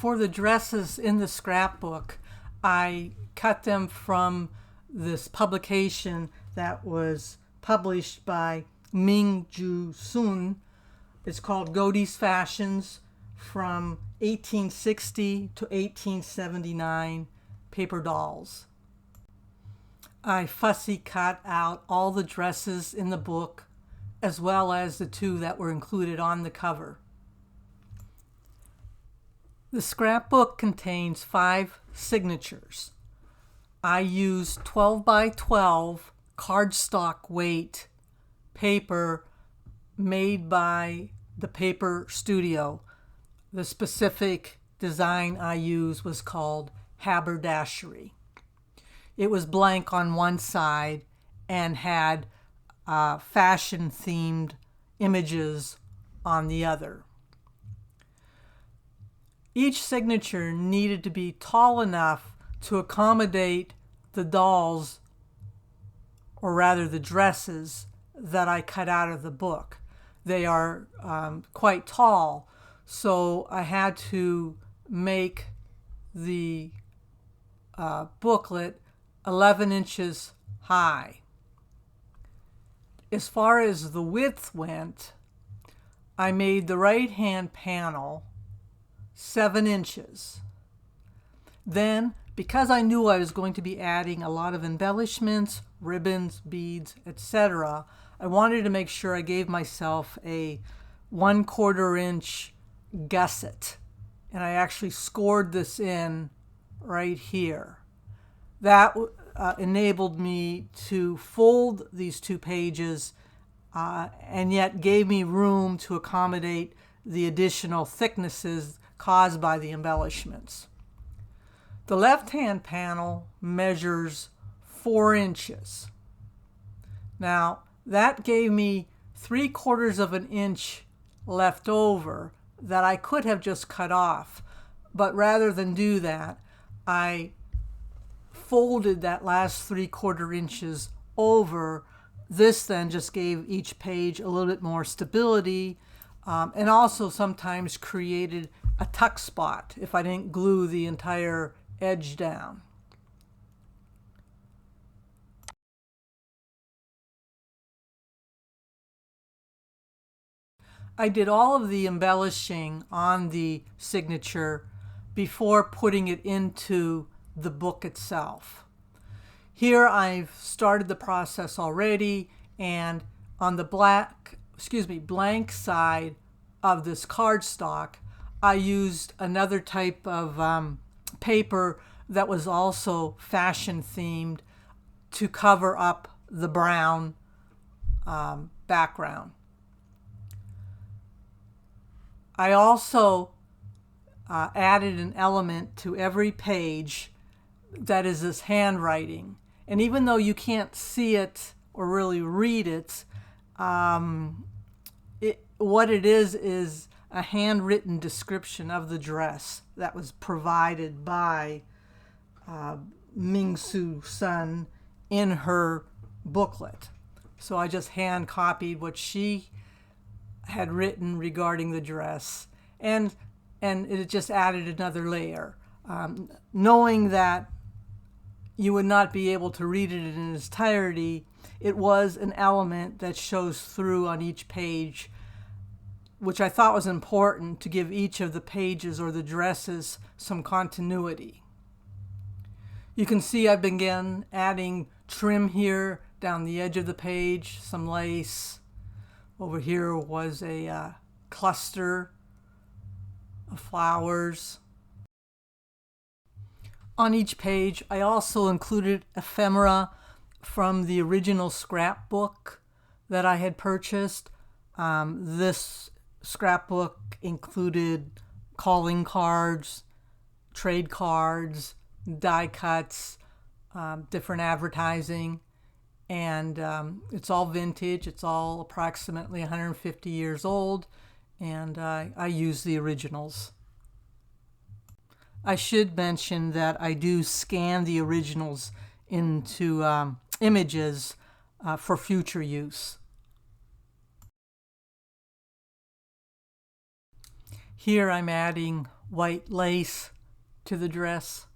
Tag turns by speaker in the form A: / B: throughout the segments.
A: For the dresses in the scrapbook, I cut them from this publication that was published by Ming Ju Sun. It's called Godey's Fashions from 1860 to 1879 Paper Dolls. I fussy cut out all the dresses in the book as well as the two that were included on the cover. The scrapbook contains 5 signatures. I used 12 by 12 cardstock weight paper made by the Paper Studio. The specific design I used was called haberdashery. It was blank on one side and had fashion-themed images on the other. Each signature needed to be tall enough to accommodate the dolls, or rather the dresses, that I cut out of the book. They are quite tall, so I had to make the booklet 11 inches high. As far as the width went, I made the right-hand panel 7 inches. Then, because I knew I was going to be adding a lot of embellishments, ribbons, beads, etc., I wanted to make sure I gave myself a 1/4 inch gusset. And I actually scored this in right here. That enabled me to fold these 2 pages and yet gave me room to accommodate the additional thicknesses caused by the embellishments. The left-hand panel measures 4 inches. Now, that gave me 3/4 of an inch left over that I could have just cut off. But rather than do that, I folded that last 3/4 inches over. This then just gave each page a little bit more stability, and also sometimes created a tuck spot if I didn't glue the entire edge down. I did all of the embellishing on the signature before putting it into the book itself. Here I've started the process already, and on the blank side of this cardstock, I used another type of paper that was also fashion themed to cover up the brown background. I also added an element to every page that is this handwriting. And even though you can't see it or really read it, what it is a handwritten description of the dress that was provided by Ming Su Sun in her booklet. So I just hand copied what she had written regarding the dress, and it just added another layer. Knowing that you would not be able to read it in its entirety, it was an element that shows through on each page, which I thought was important to give each of the pages or the dresses some continuity. You can see I began adding trim here down the edge of the page, some lace. Over here was a cluster of flowers. On each page, I also included ephemera from the original scrapbook that I had purchased. This scrapbook included calling cards, trade cards, die cuts, different advertising, and it's all vintage. It's all approximately 150 years old, and I use the originals. I should mention that I do scan the originals into images for future use. Here I'm adding white lace to the dress.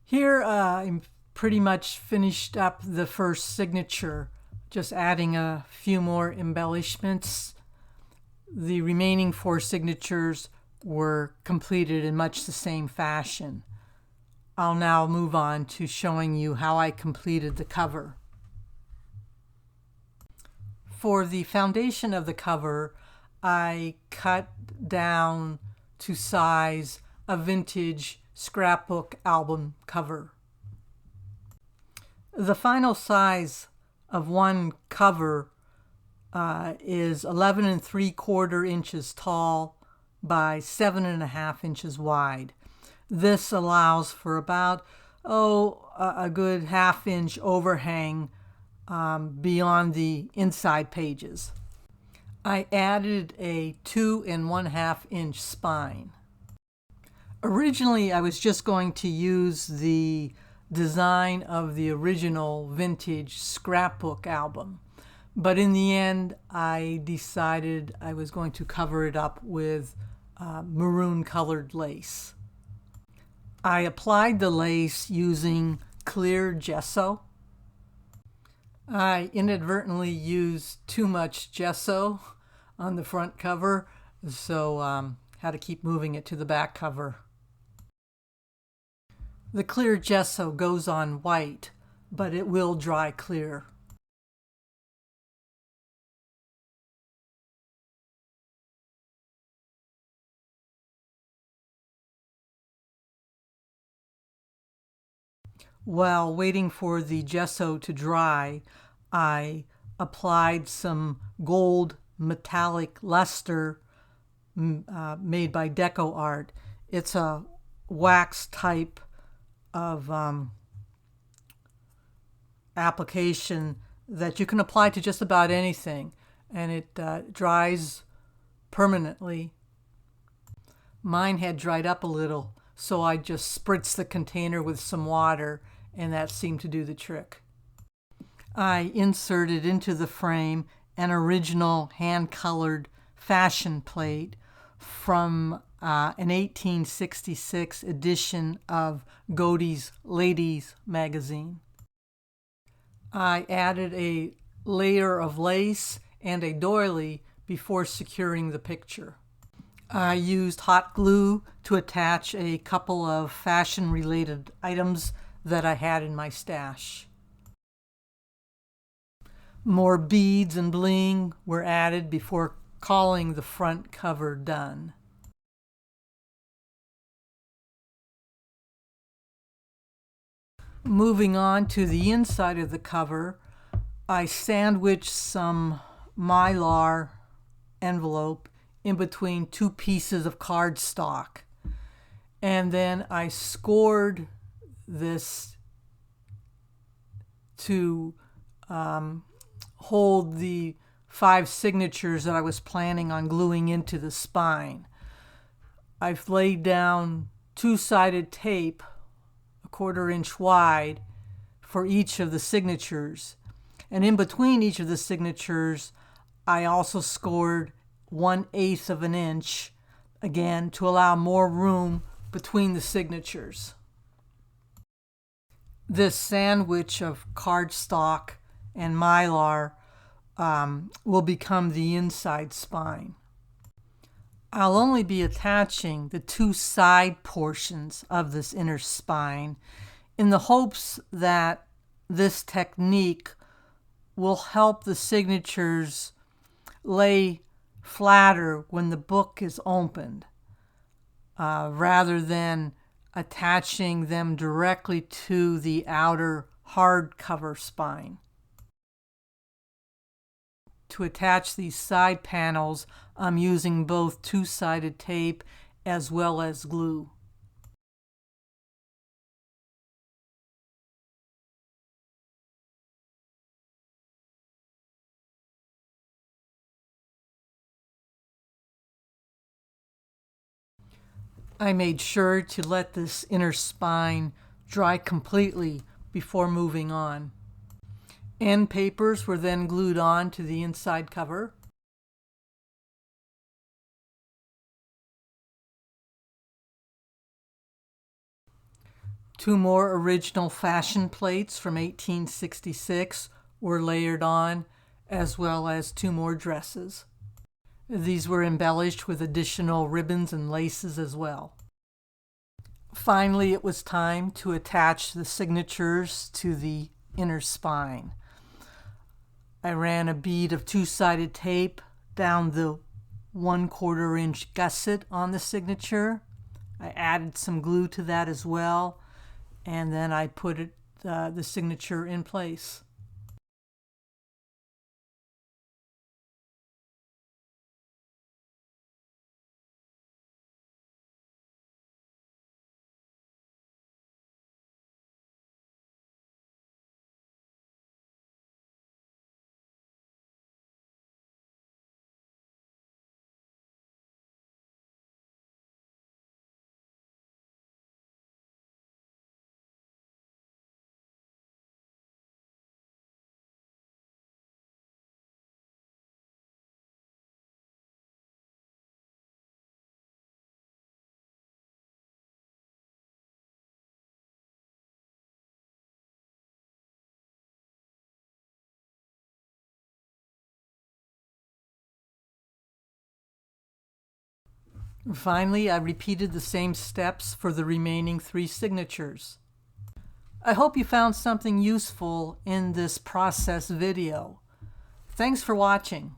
A: Here I'm pretty much finished up the first signature, just adding a few more embellishments. The remaining 4 signatures were completed in much the same fashion. I'll now move on to showing you how I completed the cover. For the foundation of the cover, I cut down to size a vintage scrapbook album cover. The final size of one cover is 11 3/4 inches tall by 7.5 inches wide. This allows for about a good 1/2 inch overhang beyond the inside pages. I added a 2 1/2 inch spine. Originally, I was just going to use the design of the original vintage scrapbook album, but in the end, I decided I was going to cover it up with maroon colored lace. I applied the lace using clear gesso. I inadvertently used too much gesso on the front cover, so had to keep moving it to the back cover. The clear gesso goes on white, but it will dry clear. While waiting for the gesso to dry, I applied some gold metallic luster made by Deco Art. It's a wax type of application that you can apply to just about anything, and it dries permanently. Mine had dried up a little, so I just spritzed the container with some water, and that seemed to do the trick. I inserted into the frame an original hand-colored fashion plate from an 1866 edition of Godey's Ladies magazine. I added a layer of lace and a doily before securing the picture. I used hot glue to attach a couple of fashion-related items that I had in my stash. More beads and bling were added before calling the front cover done. Moving on to the inside of the cover, I sandwiched some Mylar envelope in between 2 pieces of cardstock, and then I scored this to hold the 5 signatures that I was planning on gluing into the spine. I've laid down 2-sided tape, a 1/4 inch wide, for each of the signatures. And in between each of the signatures, I also scored 1/8 of an inch, again, to allow more room between the signatures. This sandwich of cardstock and mylar will become the inside spine. I'll only be attaching the two side portions of this inner spine in the hopes that this technique will help the signatures lay flatter when the book is opened, rather than attaching them directly to the outer hardcover spine. To attach these side panels, I'm using both two-sided tape as well as glue. I made sure to let this inner spine dry completely before moving on. End papers were then glued on to the inside cover. Two more original fashion plates from 1866 were layered on, as well as two more dresses. These were embellished with additional ribbons and laces as well. Finally, it was time to attach the signatures to the inner spine. I ran a bead of two-sided tape down the 1/4 inch gusset on the signature. I added some glue to that as well, and then I put the signature in place. Finally, I repeated the same steps for the remaining 3 signatures. I hope you found something useful in this process video. Thanks for watching.